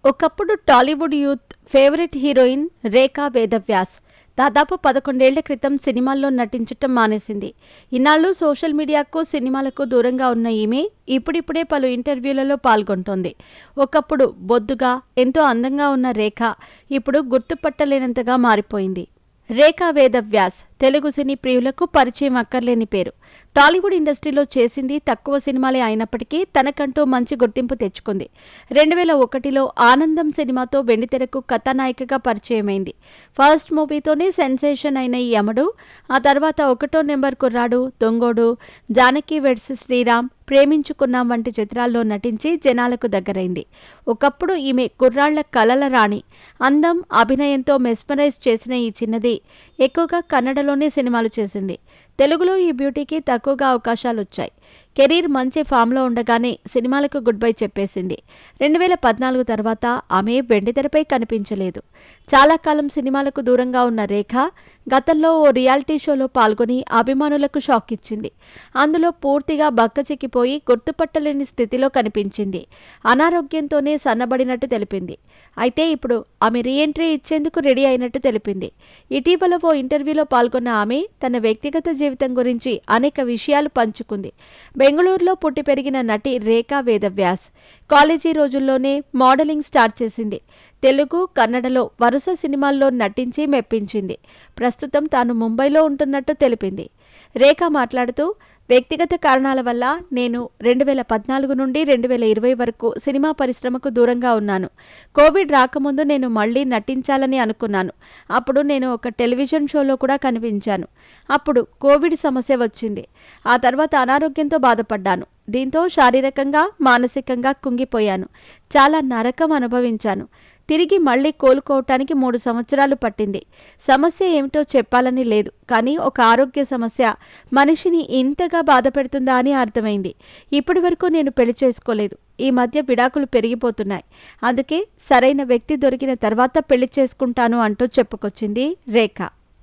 ఒకప్పుడు Tollywood youth favourite heroine రేఖా వేదవ్యాస్ దాదాపు 11 ఏళ్ల క్రితం సినిమాల్లో నటించటం మానేసింది. ఇన్నాళ్లు సోషల్ మీడియాకు, సినిమాలకు దూరంగా ఉన్న ఈమె ఇప్పుడిప్పుడే పలు ఇంటర్వ్యూలలో పాల్గొంటోంది. ఒకప్పుడు బొద్దుగా, ఎంతో అందంగా ఉన్న రేఖ ఇప్పుడు గుర్తుపట్టలేనంతగా మారిపోయింది. రేఖా వేదవ్యాస్ తెలుగు సినీ ప్రియులకు పరిచయం అక్కర్లేని పేరు. టాలీవుడ్ ఇండస్ట్రీలో చేసింది తక్కువ సినిమాలే అయినప్పటికీ తనకంటూ మంచి గుర్తింపు తెచ్చుకుంది. 2001లో ఆనందం సినిమాతో వెండితెరకు కథానాయికగా పరిచయమైంది. ఫస్ట్ మూవీతోనే సెన్సేషన్ అయిన ఈ అమ్మడు ఆ తర్వాత 1 నెంబర్ కుర్రాడు, దొంగోడు, జానకి వెడ్స్ శ్రీరామ్, ప్రేమించుకున్నాం వంటి చిత్రాల్లో నటించి జనాలకు దగ్గరైంది. ఒకప్పుడు ఈమె కుర్రాళ్ల కలల రాణి. అందం, అభినయంతో మెస్మరైజ్ చేసిన ఈ చిన్నది ఎక్కువగా కన్నడలోనే సినిమాలు చేసింది. తెలుగులో ఈ బ్యూటీకి తక్కువగా అవకాశాలొచ్చాయి. కెరీర్ మంచి ఫామ్లో ఉండగానే సినిమాలకు గుడ్ బై చెప్పేసింది. 2014 తర్వాత ఆమె వెండితెరపై కనిపించలేదు. చాలా కాలం సినిమాలకు దూరంగా ఉన్న రేఖ గతంలో ఓ రియాలిటీ షోలో పాల్గొని అభిమానులకు షాక్ ఇచ్చింది. అందులో పూర్తిగా బక్కచిక్కిపోయి గుర్తుపట్టలేని స్థితిలో కనిపించింది. అనారోగ్యంతోనే సన్నబడినట్టు తెలిపింది. అయితే ఇప్పుడు ఆమె రీఎంట్రీ ఇచ్చేందుకు రెడీ అయినట్టు తెలిపింది. ఇటీవల ఓ ఇంటర్వ్యూలో పాల్గొన్న ఆమె తన వ్యక్తిగత జీవితం గురించి అనేక విషయాలు పంచుకుంది. బెంగళూరులో పుట్టి పెరిగిన నటి రేఖా వేదవ్యాస్ కాలేజీ రోజుల్లోనే మోడలింగ్ స్టార్ట్ చేసింది. తెలుగు, కన్నడలో వరుస సినిమాల్లో నటించి మెప్పించింది. ప్రస్తుతం తాను ముంబైలో ఉంటున్నట్టు తెలిపింది. రేఖ మాట్లాడుతూ, వ్యక్తిగత కారణాల వల్ల నేను 2014 నుండి 2020 వరకు సినిమా పరిశ్రమకు దూరంగా ఉన్నాను. కోవిడ్ రాకముందు నేను మళ్లీ నటించాలని అనుకున్నాను. అప్పుడు నేను ఒక టెలివిజన్ షోలో కూడా కనిపించాను. అప్పుడు కోవిడ్ సమస్య వచ్చింది. ఆ తర్వాత అనారోగ్యంతో బాధపడ్డాను. దీంతో శారీరకంగా, మానసికంగా కుంగిపోయాను. చాలా నరకం అనుభవించాను. తిరిగి మళ్లీ కోలుకోవటానికి 3 సంవత్సరాలు పట్టింది. సమస్య ఏమిటో చెప్పాలని లేదు, కానీ ఒక ఆరోగ్య సమస్య మనిషిని ఇంతగా బాధ పెడుతుందా అని అర్థమైంది. ఇప్పటి వరకు నేను పెళ్లి చేసుకోలేదు. ఈ మధ్య విడాకులు పెరిగిపోతున్నాయి. అందుకే సరైన వ్యక్తి దొరికిన తర్వాత పెళ్లి చేసుకుంటాను అంటూ చెప్పుకొచ్చింది రేఖ.